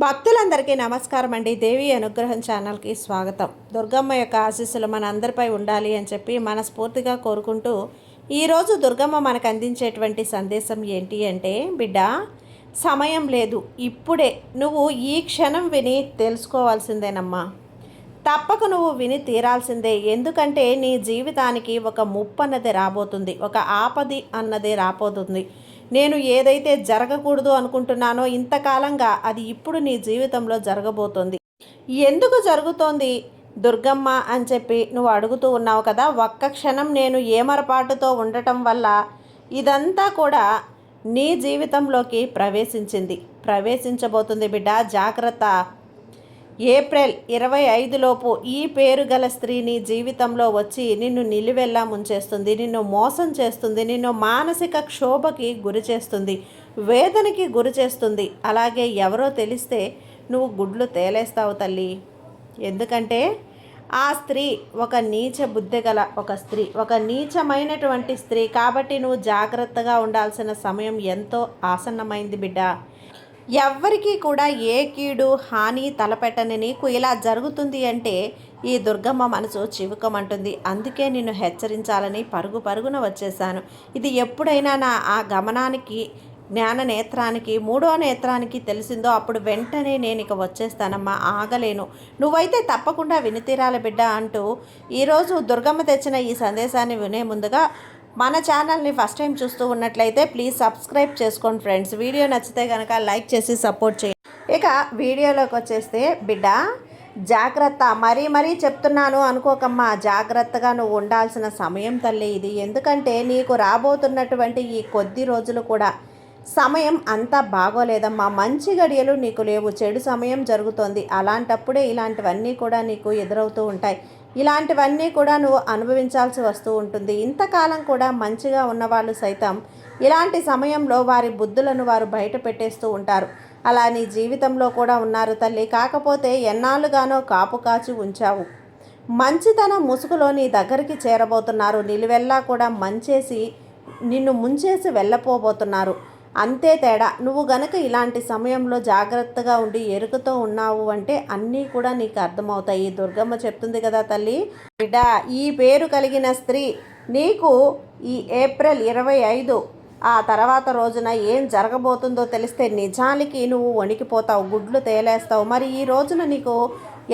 భక్తులందరికీ నమస్కారం అండి. దేవి అనుగ్రహం ఛానల్కి స్వాగతం. దుర్గమ్మ యొక్క ఆశీస్సులు మన అందరిపై ఉండాలి అని చెప్పి మనస్ఫూర్తిగా కోరుకుంటూ ఈరోజు దుర్గమ్మ మనకు అందించేటువంటి సందేశం ఏంటి అంటే, బిడ్డ, సమయం లేదు, ఇప్పుడే నువ్వు ఈ క్షణం విని తెలుసుకోవాల్సిందేనమ్మా. తప్పక నువ్వు విని తీరాల్సిందే. ఎందుకంటే నీ జీవితానికి ఒక ముప్పు అన్నది రాబోతుంది, ఒక ఆపది అన్నది రాబోతుంది. నేను ఏదైతే జరగకూడదు అనుకుంటున్నానో ఇంతకాలంగా అది ఇప్పుడు నీ జీవితంలో జరగబోతోంది. ఎందుకు జరుగుతోంది దుర్గమ్మ అని చెప్పి నువ్వు అడుగుతూ ఉన్నావు కదా. ఒక్క క్షణం నేను ఏమరపాటుతో ఉండటం వల్ల ఇదంతా కూడా నీ జీవితంలోకి ప్రవేశించబోతుంది బిడ్డ. జాగ్రత్త. ఏప్రిల్ 25లోపు ఈ పేరు గల స్త్రీ నీ జీవితంలో వచ్చి నిన్ను నిలువెల్లా ముంచేస్తుంది, నిన్ను మోసం చేస్తుంది, నిన్ను మానసిక క్షోభకి గురి చేస్తుంది, వేదనకి గురి చేస్తుంది. అలాగే ఎవరో తెలిస్తే నువ్వు గుడ్లు తేలేస్తావు తల్లి. ఎందుకంటే ఆ స్త్రీ ఒక నీచ బుద్ధి గల ఒక నీచమైనటువంటి స్త్రీ. కాబట్టి నువ్వు జాగ్రత్తగా ఉండాల్సిన సమయం ఎంతో ఆసన్నమైంది బిడ్డ. ఎవ్వరికీ కూడా ఏ కీడు హాని తలపెట్టని నీకు ఇలా జరుగుతుంది అంటే ఈ దుర్గమ్మ మనసు చివుకమంటుంది. అందుకే నిన్ను హెచ్చరించాలని పరుగున వచ్చేసాను. ఇది ఎప్పుడైనా నా ఆ గమనానికి, జ్ఞాన నేత్రానికి, మూడో నేత్రానికి తెలిసిందో అప్పుడు వెంటనే నేను ఇక వచ్చేస్తానమ్మా, ఆగలేను. నువ్వైతే తప్పకుండా వినితీరాల బిడ్డ అంటూ ఈరోజు దుర్గమ్మ తెచ్చిన ఈ సందేశాన్ని వినే ముందుగా మన ఛానల్ని ఫస్ట్ టైం చూస్తూ ఉన్నట్లయితే ప్లీజ్ సబ్స్క్రైబ్ చేసుకోండి ఫ్రెండ్స్. వీడియో నచ్చితే కనుక లైక్ చేసి సపోర్ట్ చేయండి. ఇక వీడియోలోకి వచ్చేస్తే, బిడ్డ, జాగ్రత్త. మరీ చెప్తున్నాను అనుకోకమ్మా. జాగ్రత్తగా నువ్వు ఉండాల్సిన సమయం తల్లి ఇది. ఎందుకంటే నీకు రాబోతున్నటువంటి ఈ కొద్ది రోజులు కూడా సమయం అంతా బాగోలేదమ్మా. మంచి గడియలు నీకు లేవు, చెడు సమయం జరుగుతోంది. అలాంటప్పుడే ఇలాంటివన్నీ కూడా నీకు ఎదురవుతూ ఉంటాయి. ఇలాంటివన్నీ కూడా నువ్వు అనుభవించాల్సి వస్తూ ఉంటుంది. ఇంతకాలం కూడా మంచిగా ఉన్నవాళ్ళు సైతం ఇలాంటి సమయంలో వారి బుద్ధులను వారు బయట పెట్టేస్తూ ఉంటారు. అలా నీ జీవితంలో కూడా ఉన్నారు తల్లి. కాకపోతే ఎన్నాళ్ళుగానో కాపు కాచి ఉంచావు. మంచితనం ముసుగులో నీ దగ్గరికి చేరబోతున్నారు. నిలువెల్లా కూడా నిన్ను ముంచేసి వెళ్ళపోబోతున్నారు. అంతే తేడా. నువ్వు గనక ఇలాంటి సమయంలో జాగ్రత్తగా ఉండి ఎరుకతో ఉన్నావు అంటే అన్నీ కూడా నీకు అర్థమవుతాయి. దుర్గమ్మ చెప్తుంది కదా తల్లి, బిడ్డ, ఈ పేరు కలిగిన స్త్రీ నీకు ఈ ఏప్రిల్ 25 ఆ తర్వాత రోజున ఏం జరగబోతుందో తెలిస్తే నిజానికి నువ్వు వణికిపోతావు, గుడ్లు తేలేస్తావు. మరి ఈ రోజున నీకు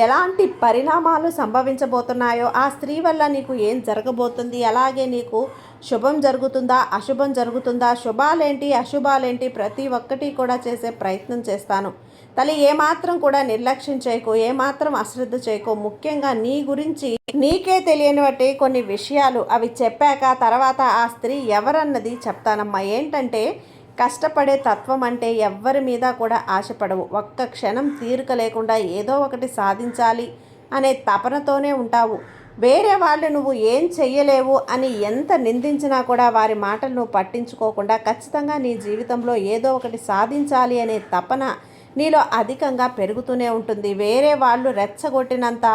ఎలాంటి పరిణామాలు సంభవించబోతున్నాయో, ఆ స్త్రీ వల్ల నీకు ఏం జరగబోతుంది, అలాగే నీకు శుభం జరుగుతుందా, అశుభం జరుగుతుందా, శుభాలేంటి అశుభాలేంటి ప్రతి ఒక్కటి కూడా చేసే ప్రయత్నం చేస్తాను తల్లి. ఏమాత్రం కూడా నిర్లక్ష్యం చేయకు, ఏమాత్రం అశ్రద్ధ చేయకు. ముఖ్యంగా నీ గురించి నీకే తెలియనివట్టి కొన్ని విషయాలు అవి చెప్పాక తర్వాత ఆ స్త్రీ ఎవరన్నది చెప్తానమ్మా. ఏంటంటే, కష్టపడే తత్వం అంటే ఎవ్వరి మీద కూడా ఆశపడవు. ఒక్క క్షణం తీరిక లేకుండా ఏదో ఒకటి సాధించాలి అనే తపనతోనే ఉంటావు. వేరే వాళ్ళు నువ్వు ఏం చెయ్యలేవు అని ఎంత నిందించినా కూడా వారి మాటలు నువ్వు పట్టించుకోకుండా ఖచ్చితంగా నీ జీవితంలో ఏదో ఒకటి సాధించాలి అనే తపన నీలో అధికంగా పెరుగుతూనే ఉంటుంది. వేరే వాళ్ళు రెచ్చగొట్టినంత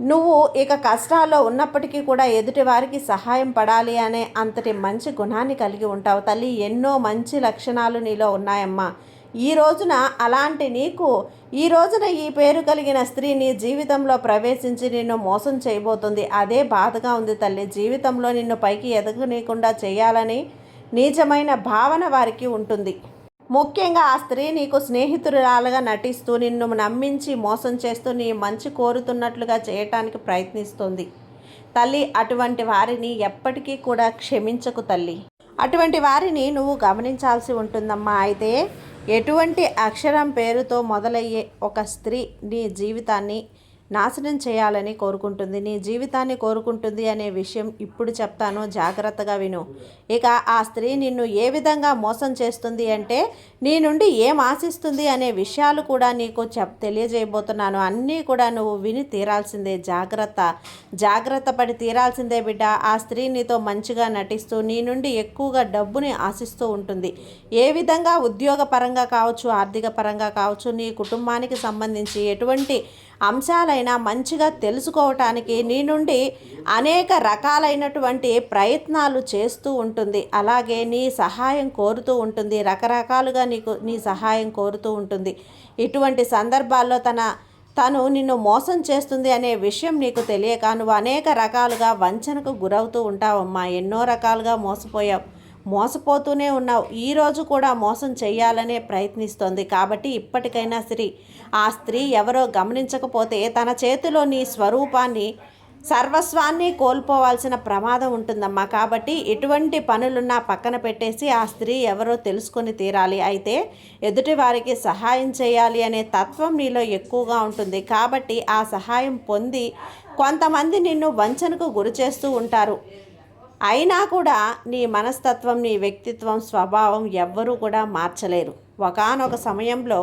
నువ్వు ఇక కష్టాల్లో ఉన్నప్పటికీ కూడా ఎదుటి వారికి సహాయం పడాలి అనే అంతటి మంచి గుణాన్ని కలిగి ఉంటావు తల్లి. ఎన్నో మంచి లక్షణాలు నీలో ఉన్నాయమ్మా. ఈ రోజున అలాంటి నీకు ఈ రోజున ఈ పేరు కలిగిన స్త్రీ నీ జీవితంలో ప్రవేశించి నిన్ను మోసం చేయబోతుంది. అదే బాధగా ఉంది తల్లి. జీవితంలో నిన్ను పైకి ఎదగనీయకుండా చేయాలని నీచమైన భావన వారికి ఉంటుంది. ముఖ్యంగా ఆ స్త్రీ నీకు స్నేహితురాలుగా నటిస్తూ నిన్ను నమ్మించి మోసం చేస్తూ నీ మంచి కోరుతున్నట్లుగా చేయటానికి ప్రయత్నిస్తుంది తల్లి. అటువంటి వారిని ఎప్పటికీ కూడా క్షమించకు తల్లి. అటువంటి వారిని నువ్వు గమనించాల్సి ఉంటుందమ్మా. అయితే ఎటువంటి అక్షరం పేరుతో మొదలయ్యే ఒక స్త్రీ నీ జీవితాన్ని నాశనం చేయాలని కోరుకుంటుంది, నీ జీవితాన్ని కోరుకుంటుంది అనే విషయం ఇప్పుడు చెప్తాను, జాగ్రత్తగా విను. ఇక ఆ స్త్రీ నిన్ను ఏ విధంగా మోసం చేస్తుంది అంటే, నీ నుండి ఏం ఆశిస్తుంది అనే విషయాలు కూడా నీకు తెలియజేయబోతున్నాను. అన్నీ కూడా నువ్వు విని తీరాల్సిందే. జాగ్రత్త పడి తీరాల్సిందే బిడ్డ. ఆ స్త్రీ నీతో మంచిగా నటిస్తూ నీ నుండి ఎక్కువగా డబ్బుని ఆశిస్తూ ఉంటుంది. ఏ విధంగా ఉద్యోగ పరంగా కావచ్చు, ఆర్థిక పరంగా కావచ్చు, నీ కుటుంబానికి సంబంధించి ఎటువంటి అంశాలైనా విషయాలైనా మంచిగా తెలుసుకోవటానికి నీ నుండి అనేక రకాలైనటువంటి ప్రయత్నాలు చేస్తూ ఉంటుంది. అలాగే నీ సహాయం కోరుతూ ఉంటుంది, రకరకాలుగా నీ సహాయం కోరుతూ ఉంటుంది. ఇటువంటి సందర్భాల్లో తను నిన్ను మోసం చేస్తుంది అనే విషయం నీకు తెలియక నువ్వు అనేక రకాలుగా వంచనకు గురవుతూ ఉంటావమ్మా. ఎన్నో రకాలుగా మోసపోతూనే ఉన్నావు. ఈరోజు కూడా మోసం చేయాలనే ప్రయత్నిస్తోంది. కాబట్టి ఇప్పటికైనా ఆ స్త్రీ ఎవరో గమనించకపోతే తన చేతిలో నీ స్వరూపాన్ని, సర్వస్వాన్ని కోల్పోవాల్సిన ప్రమాదం ఉంటుందమ్మా. కాబట్టి ఎటువంటి పనులున్నా పక్కన పెట్టేసి ఆ స్త్రీ ఎవరో తెలుసుకొని తీరాలి. అయితే ఎదుటి వారికి సహాయం చేయాలి అనే తత్వం నీలో ఎక్కువగా ఉంటుంది. కాబట్టి ఆ సహాయం పొంది కొంతమంది నిన్ను వంచనకు గురి చేస్తూ ఉంటారు. అయినా కూడా నీ మనస్తత్వం, నీ వ్యక్తిత్వం, స్వభావం ఎవ్వరూ కూడా మార్చలేరు. ఒకానొక సమయంలో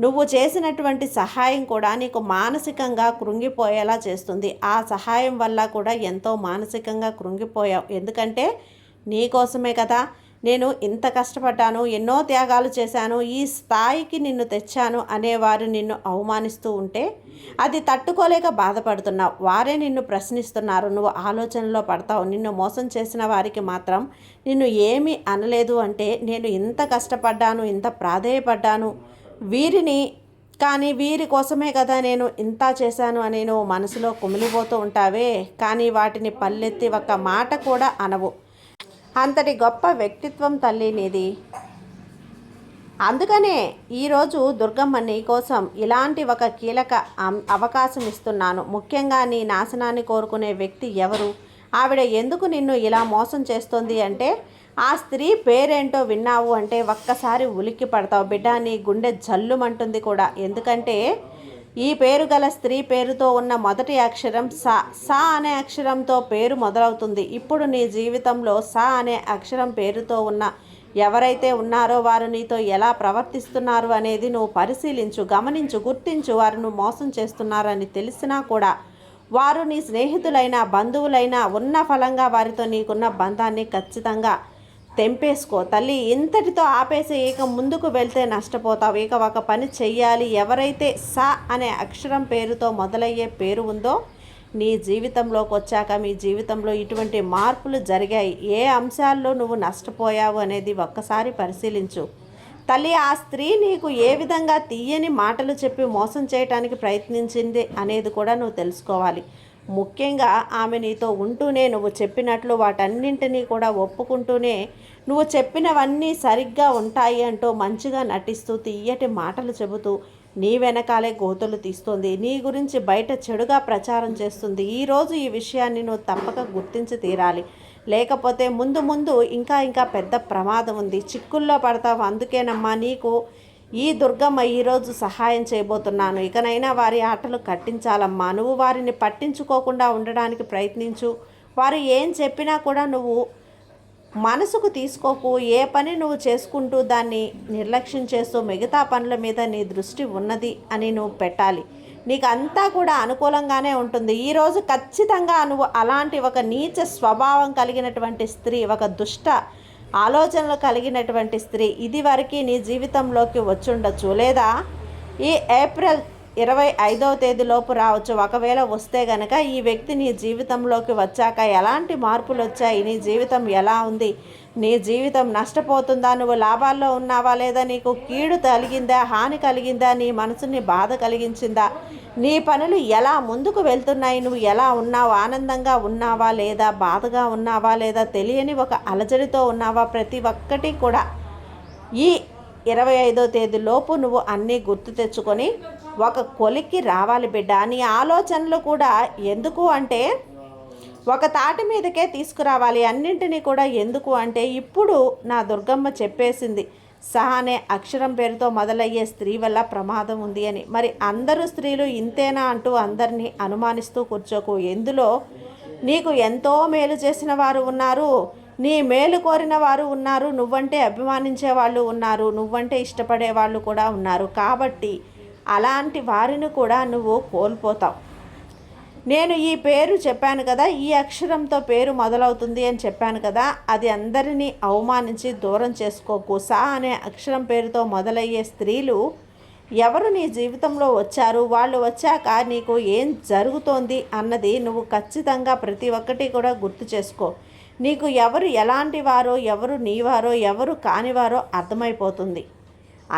నువ్వు చేసినటువంటి సహాయం కూడా నీకు మానసికంగా కృంగిపోయేలా చేస్తుంది. ఆ సహాయం వల్ల కూడా ఎంతో మానసికంగా కృంగిపోయావు. ఎందుకంటే నీకోసమే కదా నేను ఇంత కష్టపడ్డాను, ఎన్నో త్యాగాలు చేశాను, ఈ స్థాయికి నిన్ను తెచ్చాను అనేవారు నిన్ను అవమానిస్తూ ఉంటే అది తట్టుకోలేక బాధపడుతున్నావు. వారే నిన్ను ప్రశ్నిస్తున్నారు, నువ్వు ఆలోచనలో పడతావు. నిన్ను మోసం చేసిన వారికి మాత్రం నిన్ను ఏమీ అనలేదు. అంటే నేను ఇంత కష్టపడ్డాను, ఇంత ప్రాధేయపడ్డాను కానీ వీరి కోసమే కదా నేను ఇంత చేశాను అని నువ్వు మనసులో కుమిలిపోతూ ఉంటావే. కానీ వాటిని పల్లెత్తి ఒక్క మాట కూడా అనవు. అంతటి గొప్ప వ్యక్తిత్వం తల్లి నీది. అందుకనే ఈరోజు దుర్గమ్మ నీ కోసం ఇలాంటి ఒక కీలక అవకాశం ఇస్తున్నాను. ముఖ్యంగా నీ నాశనాన్ని కోరుకునే వ్యక్తి ఎవరు, ఆవిడ ఎందుకు నిన్ను ఇలా మోసం చేస్తోంది అంటే ఆ స్త్రీ పేరేంటో విన్నావు అంటే ఒక్కసారి ఉలిక్కి పడతావు బిడ్డ. నీ గుండె జల్లుమంటుంది కూడా. ఎందుకంటే ఈ పేరు గల స్త్రీ పేరుతో ఉన్న మొదటి అక్షరం సా అనే అక్షరంతో పేరు మొదలవుతుంది. ఇప్పుడు నీ జీవితంలో సా అనే అక్షరం పేరుతో ఉన్న ఎవరైతే ఉన్నారో వారు నీతో ఎలా ప్రవర్తిస్తున్నారు అనేది నువ్వు పరిశీలించు, గమనించు, గుర్తించు. వారు నువ్వు మోసం చేస్తున్నారని తెలిసినా కూడా వారు నీ స్నేహితులైనా బంధువులైనా ఉన్న ఫలంగా వారితో నీకున్న బంధాన్ని ఖచ్చితంగా తెంపేసుకో తల్లి. ఇంతటితో ఆపేసి ఇక ముందుకు వెళ్తే నష్టపోతావు. ఇక ఒక పని చెయ్యాలి. ఎవరైతే సా అనే అక్షరం పేరుతో మొదలయ్యే పేరు ఉందో నీ జీవితంలోకి వచ్చాక మీ జీవితంలో ఇటువంటి మార్పులు జరిగాయి, ఏ అంశాల్లో నువ్వు నష్టపోయావు అనేది ఒక్కసారి పరిశీలించు తల్లి. ఆ స్త్రీ నీకు ఏ విధంగా తీయని మాటలు చెప్పి మోసం చేయడానికి ప్రయత్నించింది అనేది కూడా నువ్వు తెలుసుకోవాలి. ముఖ్యంగా ఆమె నీతో ఉంటూనే నువ్వు చెప్పినట్లు వాటన్నింటినీ కూడా ఒప్పుకుంటూనే నువ్వు చెప్పినవన్నీ సరిగ్గా ఉంటాయి అంటూ మంచిగా నటిస్తూ తీయటి మాటలు చెబుతూ నీ వెనకాలే గోతులు తీస్తుంది. నీ గురించి బయట చెడుగా ప్రచారం చేస్తుంది. ఈరోజు ఈ విషయాన్ని నువ్వు తప్పక గుర్తించి తీరాలి. లేకపోతే ముందు ఇంకా పెద్ద ప్రమాదం ఉంది, చిక్కుల్లో పడతావు. అందుకేనమ్మా నీకు ఈ దుర్గమ్మ ఈరోజు సహాయం చేయబోతున్నాను. ఇకనైనా వారి ఆటలు కట్టించాలమ్మా. నువ్వు వారిని పట్టించుకోకుండా ఉండడానికి ప్రయత్నించు. వారు ఏం చెప్పినా కూడా నువ్వు మనసుకు తీసుకోకు. ఏ పని నువ్వు చేసుకుంటూ దాన్ని నిర్లక్ష్యం చేస్తూ మిగతా పనుల మీద నీ దృష్టి ఉన్నది అని నువ్వు పెట్టాలి. నీకు అంతా కూడా అనుకూలంగానే ఉంటుంది. ఈరోజు ఖచ్చితంగా నువ్వు అలాంటి ఒక నీచ స్వభావం కలిగినటువంటి స్త్రీ, ఒక దుష్ట ఆలోచనలు కలిగినటువంటి స్త్రీ ఇదివరకు నీ జీవితంలోకి వచ్చుండొచ్చు, లేదా ఈ ఏప్రిల్ 25వ తేదీలోపు రావచ్చు. ఒకవేళ వస్తే గనక ఈ వ్యక్తి నీ జీవితంలోకి వచ్చాక ఎలాంటి మార్పులు వచ్చాయి, నీ జీవితం ఎలా ఉంది, నీ జీవితం నష్టపోతుందా, నువ్వు లాభాల్లో ఉన్నావా లేదా, నీకు కీడు కలిగిందా, హాని కలిగిందా, నీ మనసుని బాధ కలిగించిందా, నీ పనులు ఎలా ముందుకు వెళ్తున్నాయి, నువ్వు ఎలా ఉన్నావు, ఆనందంగా ఉన్నావా లేదా, బాధగా ఉన్నావా లేదా, తెలియని ఒక అలజడితో ఉన్నావా, ప్రతి ఒక్కటి కూడా ఈ 25వ తేదీలోపు నువ్వు అన్నీ గుర్తు తెచ్చుకొని ఒక కొలిక్కి రావాలి బిడ్డ. నీ ఆలోచనలు కూడా ఎందుకు అంటే ఒక తాటి మీదకే తీసుకురావాలి అన్నింటినీ కూడా. ఎందుకు అంటే ఇప్పుడు నా దుర్గమ్మ చెప్పేసింది, సహా అనే అక్షరం పేరుతో మొదలయ్యే స్త్రీ వల్ల ప్రమాదం ఉంది అని. మరి అందరూ స్త్రీలు ఇంతేనా అంటూ అందరినీ అనుమానిస్తూ కూర్చోకు. ఎందులో నీకు ఎంతో మేలు చేసిన వారు ఉన్నారు, నీ మేలు కోరిన వారు ఉన్నారు, నువ్వంటే అభిమానించే వాళ్ళు ఉన్నారు, నువ్వంటే ఇష్టపడే వాళ్ళు కూడా ఉన్నారు. కాబట్టి అలాంటి వారిని కూడా నువ్వు కోల్పోతావు. నేను ఈ పేరు చెప్పాను కదా, ఈ అక్షరంతో పేరు మొదలవుతుంది అని చెప్పాను కదా, అది అందరినీ అవమానించి దూరం చేసుకోకు. సా అనే అక్షరం పేరుతో మొదలయ్యే స్త్రీలు ఎవరు నీ జీవితంలో వచ్చారు, వాళ్ళు వచ్చాక నీకు ఏం జరుగుతోంది అన్నది నువ్వు ఖచ్చితంగా ప్రతి ఒక్కటి కూడా గుర్తు చేసుకో. నీకు ఎవరు ఎలాంటి వారో, ఎవరు నీవారో, ఎవరు కానివారో అర్థమైపోతుంది.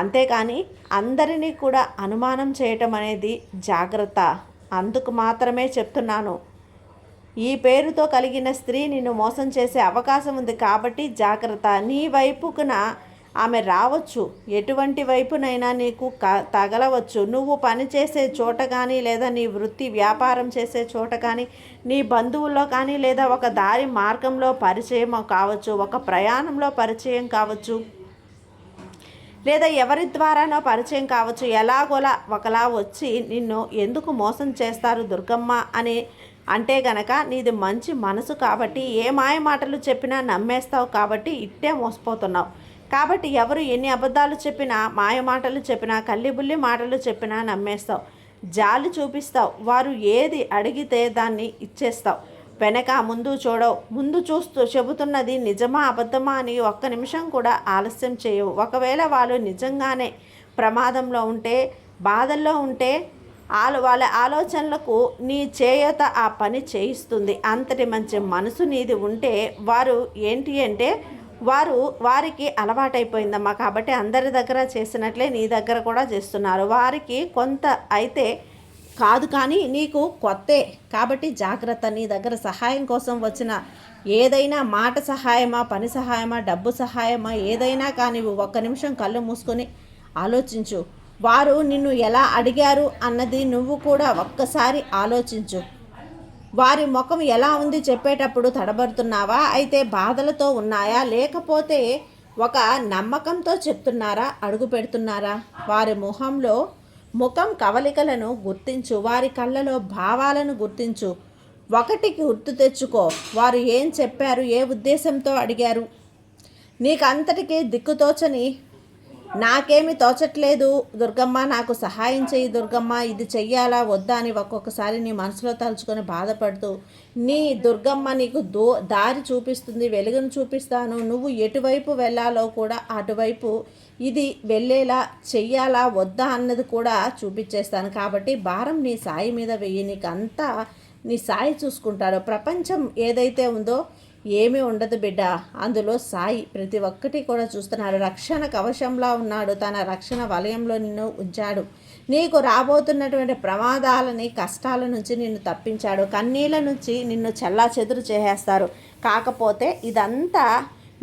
అంతేకాని అందరినీ కూడా అనుమానం చేయటం అనేది జాగ్రత్త. అందుకు మాత్రమే చెప్తున్నాను. ఈ పేరుతో కలిగిన స్త్రీ నిన్ను మోసం చేసే అవకాశం ఉంది కాబట్టి జాగ్రత్త. నీ వైపుకున ఆమె రావచ్చు, ఎటువంటి వైపునైనా నీకు తగలవచ్చు. నువ్వు పనిచేసే చోట కానీ, లేదా నీ వృత్తి వ్యాపారం చేసే చోట కానీ, నీ బంధువుల్లో కానీ, లేదా ఒక దారి మార్గంలో పరిచయం కావచ్చు, ఒక ప్రయాణంలో పరిచయం కావచ్చు, లేదా ఎవరి ద్వారానో పరిచయం కావచ్చు. ఎలాగోలా ఒకలా వచ్చి నిన్ను ఎందుకు మోసం చేస్తారు దుర్గమ్మ అని అంటే గనక నీది మంచి మనసు కాబట్టి, ఏ మాయ మాటలు చెప్పినా నమ్మేస్తావు కాబట్టి ఇట్టే మోసపోతున్నావు. కాబట్టి ఎవరు ఎన్ని అబద్ధాలు చెప్పినా, మాయ మాటలు చెప్పినా, కల్లిబుల్లి మాటలు చెప్పినా నమ్మేస్తావు, జాలి చూపిస్తావు. వారు ఏది అడిగితే దాన్ని ఇచ్చేస్తావు. వెనక ముందు చూడవు. ముందు చూస్తూ చెబుతున్నది నిజమా అబద్ధమా అని ఒక్క నిమిషం కూడా ఆలస్యం చేయవు. ఒకవేళ వాళ్ళు నిజంగానే ప్రమాదంలో ఉంటే, బాధల్లో ఉంటే, వాళ్ళ ఆలోచనలకు నీ చేయూత ఆ పని చేయిస్తుంది. అంతటి మంచి మనసు నీది ఉంటే వారు ఏంటి అంటే వారికి అలవాటైపోయిందమ్మా. కాబట్టి అందరి దగ్గర చేసినట్లే నీ దగ్గర కూడా చేస్తున్నారు. వారికి కొంత అయితే కాదు కానీ నీకు కొత్తే కాబట్టి జాగ్రత్త. నీ దగ్గర సహాయం కోసం వచ్చిన ఏదైనా మాట సహాయమా, పని సహాయమా, డబ్బు సహాయమా, ఏదైనా కానీ ఒక్క నిమిషం కళ్ళు మూసుకొని ఆలోచించు. వారు నిన్ను ఎలా అడిగారు అన్నది నువ్వు కూడా ఒక్కసారి ఆలోచించు. వారి ముఖం ఎలా ఉంది చెప్పేటప్పుడు తడబడుతున్నావా, అయితే బాధలతో ఉన్నాయా, లేకపోతే ఒక నమ్మకంతో చెప్తున్నారా, అడుగు పెడుతున్నారా? వారి ముఖం కవలికలను గుర్తించు, వారి కళ్ళలో భావాలను గుర్తించు. ఒకటికి గుర్తు తెచ్చుకో, వారు ఏం చెప్పారు, ఏ ఉద్దేశంతో అడిగారు. నీకు అంతటికీ దిక్కుతోచని నాకేమి తోచట్లేదు దుర్గమ్మ, నాకు సహాయం చెయ్యి దుర్గమ్మ, ఇది చెయ్యాలా వద్దా అని ఒక్కొక్కసారి నీ మనసులో తలుచుకొని బాధపడుతూ, నీ దుర్గమ్మ నీకు దారి చూపిస్తుంది, వెలుగును చూపిస్తాను, నువ్వు ఎటువైపు వెళ్ళాలో కూడా అటువైపు ఇది వెళ్ళేలా చెయ్యాలా వద్దా అన్నది కూడా చూపించేస్తాను. కాబట్టి భారం నీ సాయి మీద వెయ్యి, నీకు అంతా నీ సాయి చూసుకుంటాడు. ప్రపంచం ఏదైతే ఉందో ఏమీ ఉండదు బిడ్డ, అందులో సాయి ప్రతి ఒక్కటి కూడా చూస్తున్నాడు. రక్షణ కవచంలా ఉన్నాడు, తన రక్షణ వలయంలో నిన్ను ఉంచాడు. నీకు రాబోతున్నటువంటి ప్రమాదాలని, కష్టాల నుంచి నిన్ను తప్పించాడు. కన్నీళ్ళ నుంచి నిన్ను చెల్లాచెదురు చేసేస్తారు. కాకపోతే ఇదంతా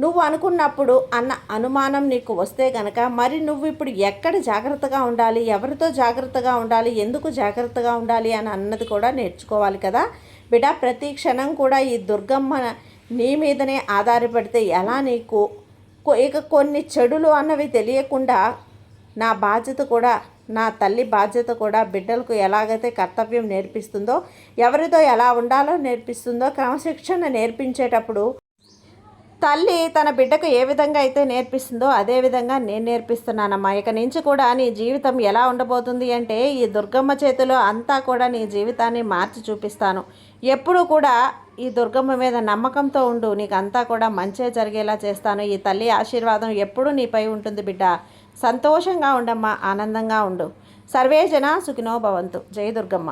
నువ్వు అనుకున్నప్పుడు అన్న అనుమానం నీకు వస్తే కనుక మరి నువ్వు ఇప్పుడు ఎక్కడ జాగ్రత్తగా ఉండాలి, ఎవరితో జాగ్రత్తగా ఉండాలి, ఎందుకు జాగ్రత్తగా ఉండాలి అని అన్నది కూడా నేర్చుకోవాలి కదా బిడ్డ. ప్రతి క్షణం కూడా ఈ దుర్గమ్మ నీ మీదనే ఆధారపడితే ఎలా నీకు ఇక కొన్ని చెడులు అన్నవి తెలియకుండా నా బాధ్యత కూడా, నా తల్లి బాధ్యత కూడా బిడ్డలకు ఎలాగైతే కర్తవ్యం నేర్పిస్తుందో, ఎవరితో ఎలా ఉండాలో నేర్పిస్తుందో, క్రమశిక్షణ నేర్పించేటప్పుడు తల్లి తన బిడ్డకు ఏ విధంగా అయితే నేర్పిస్తుందో అదే విధంగా నేను నేర్పిస్తున్నానమ్మా. ఇక నుంచి కూడా నీ జీవితం ఎలా ఉండబోతుంది అంటే ఈ దుర్గమ్మ చేతిలో అంతా కూడా నీ జీవితాన్ని మార్చి చూపిస్తాను. ఎప్పుడు కూడా ఈ దుర్గమ్మ మీద నమ్మకంతో ఉండు, నీకు అంతా కూడా మంచే జరిగేలా చేస్తాను. ఈ తల్లి ఆశీర్వాదం ఎప్పుడూ నీపై ఉంటుంది బిడ్డ. సంతోషంగా ఉండమ్మా, ఆనందంగా ఉండు. సర్వే జన సుఖినో భవంతు. జై దుర్గమ్మ.